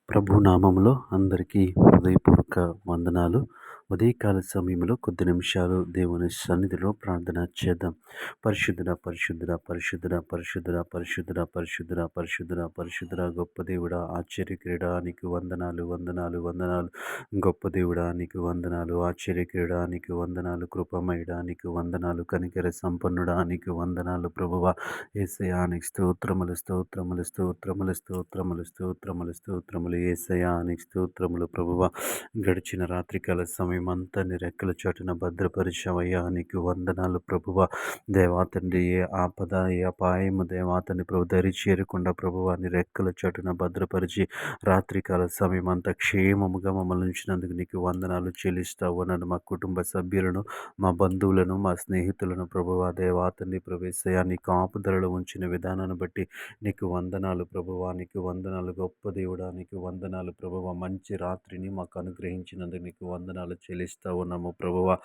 ప్రభు నామములో అందరికీ హృదయపూర్వక వందనాలు. ఉదయకాల సమయంలో కొద్ది నిమిషాలు దేవుని సన్నిధిలో ప్రార్థన చేద్దాం. పరిశుద్ధుడా, పరిశుద్ధుడా, పరిశుద్ధుడా, పరిశుద్ధుడా, పరిశుద్ధుడా, పరిశుద్ధుడా, పరిశుద్ధుడా, పరిశుద్ధుడా, గొప్ప దేవుడా, ఆశ్చర్యక్రీడా నీకు వందనాలు, వందనాలు, వందనాలు. గొప్ప దేవుడా నీకు వందనాలు, ఆశ్చర్యక్రీడా నీకు వందనాలు, కృపమయుడా నీకు వందనాలు, కనికర సంపన్నుడా నీకు వందనాలు. ప్రభువా యేసయ్యా నీకు స్తోత్రములు, స్తోత్రములు, స్తోత్రములు, స్తోత్రములు, స్తోత్రములు, స్తోత్రములు. యేసయ్యా నీకు స్తోత్రములు. ప్రభువా గడిచిన రాత్రికాల సమయమంతా నీ రెక్కల చాటున భద్రపరిచావయ్యా నీకు వందనాలు. ప్రభువా దేవా తండ్రి, ఏ ఆపద ఏ అపాయము దేవా తండ్రి ప్రభు దరి చేరకుండా ప్రభువా నీ రెక్కల చాటున భద్రపరిచి రాత్రికాల సమయమంతా క్షేమముగా మమ్మల్ని ఉంచినందుకు నీకు వందనాలు చెల్లిస్తావు. నన్ను మా కుటుంబ సభ్యులను, మా బంధువులను, మా స్నేహితులను ప్రభువా దేవా తండ్రి ప్రభు యేసయ్యా నీ కాపుదలలో ఉంచిన విధానాన్ని బట్టి నీకు వందనాలు. ప్రభువా నీకు వందనాలు. గొప్ప దేవుడా నీకు వందనాలు. ప్రభువా మంచి రాత్రిని మాకు అనుగ్రహించినందుకు నీకు వందనాలు చెల్లిస్తా ఉన్నాము. ప్రభువా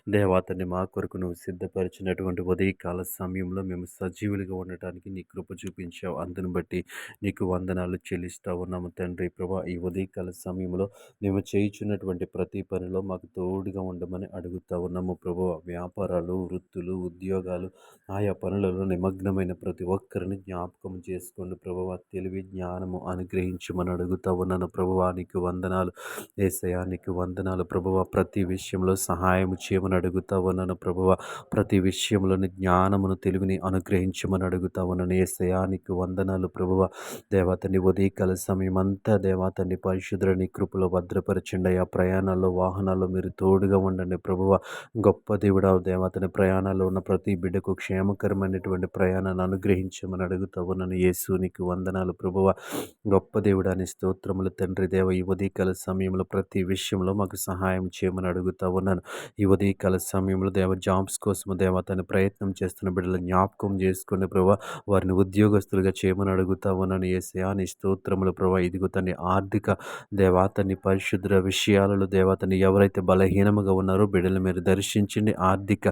దేవా తండ్రి మా కొరకు నువ్వు సిద్ధపరిచినటువంటి ఉదయకాల సమయంలో మేము సజీవులుగా ఉండటానికి నీ కృప చూపించావు. అందును బట్టి నీకు వందనాలు చెల్లిస్తా ఉన్నాము తండ్రి. ప్రభా ఈ ఉదయకాల సమయంలో మేము చేయుచున్నటువంటి ప్రతి పనిలో మాకు తోడుగా ఉండమని అడుగుతా ఉన్నాము. ప్రభువా వ్యాపారాలు, వృత్తులు, ఉద్యోగాలు, ఆయా పనులలో నిమగ్నమైన ప్రతి ఒక్కరిని జ్ఞాపకం చేసుకోండి. ప్రభువా తెలివి జ్ఞానము అనుగ్రహించమని అడుగుతా ఉన్నాను. ప్రభువా నీకు వందనాలు. యేసయ్యా నీకు వందనాలు. ప్రభువా ప్రతి విషయంలో సహాయం చేయమని అడుగుతా ఉన్నాను. ప్రభువా ప్రతి విషయంలోని జ్ఞానమును, తెలివిని అనుగ్రహించమని అడుగుతా ఉన్నాను. యేసయ్యా నీకు వందనాలు. ప్రభువా దేవతని ఉదయకాల సమయం అంతా దేవతని పరిశుద్ధుల నీ కృపలో భద్రపరచండి. ఆ ప్రయాణాల్లో, వాహనాల్లో మీరు తోడుగా ఉండండి. ప్రభువా గొప్ప దేవుడా దేవతని ప్రయాణాల్లో ఉన్న ప్రతి బిడ్డకు క్షేమకరమైనటువంటి ప్రయాణాన్ని అనుగ్రహించమని అడుగుతా ఉన్నాను. యేసు నీకు వందనాలు. ప్రభువా గొప్ప దేవుడాని స్తోత్రములు తండ్రి. దేవ ఈ ఉదయకాల సమయంలో ప్రతి విషయంలో మాకు సహాయం చేయమని అడుగుతా ఉన్నాను. ఈ ఉదయకాల సమయంలో దేవ జాబ్స్ కోసము దేవ తన ప్రయత్నం చేస్తున్న బిడ్డలు జ్ఞాపకం చేసుకుని ప్రభా వారిని ఉద్యోగస్తులుగా చేయమని అడుగుతా ఉన్నాను. యేసయ్యా నీ స్తోత్రములు. ప్రభా ఇదిగో తన్ని ఆర్థిక దేవాతని పరిశుద్ధ విషయాలలో దేవతని ఎవరైతే బలహీనముగా ఉన్నారో బిడ్డలు మీరు దర్శించండి. ఆర్థిక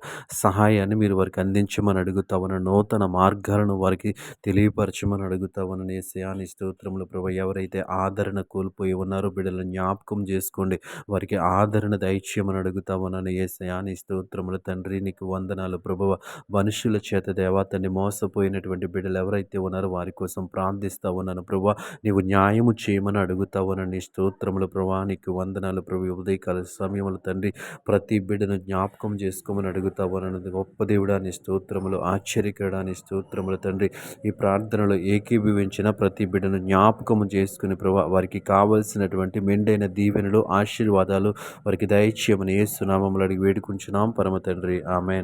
సహాయాన్ని మీరు వారికి అందించమని అడుగుతా ఉన్నాను. నూతన మార్గాలను వారికి తెలియపరచమని అడుగుతా ఉన్నాను. యేసయ్యా నీ స్తోత్రములు. ప్రభా ఎవరైతే ఆదరణ కోల్పోయి ఉన్నారో బిడ్డలను జ్ఞాపకం చేసుకోండి. వారికి ఆదరణ దయచేయమని అడుగుతా ఉన్నాను. యేసయ్యా నీ స్తోత్రములు తండ్రి నీకు వందనాలు. ప్రభువ మనుషుల చేత దేవతని మోసపోయినటువంటి బిడ్డలు ఎవరైతే ఉన్నారో వారి కోసం ప్రార్థిస్తా ఉన్నాను. ప్రభా నీవు న్యాయము చేయమని అడుగుతా ఉన్నాను. నీ స్తోత్రములు. ప్రభా నీకు వందనాలు. ప్రభు ఉదయకాల సమయములు తండ్రి ప్రతి బిడ్డను జ్ఞాపకం చేసుకోమని అడుగుతా ఉన్నాను. గొప్ప దేవుడా నీ స్తోత్రములు, ఆశ్చర్యకరుడా నీ స్తోత్రములు తండ్రి. ఈ ప్రార్థనలో ఏకీభవించిన ప్రతి బిడ్డను జ్ఞాపకము చేసుకుని ప్రభా వారికి కావలసినటువంటి మెండైన దీవెనలు, ఆశీర్వాదాలు వారికి దయచేయమని యేసు నామములో అడిగి వేడుకుంటున్నాం పరమ తండ్రి. ఆమేన్.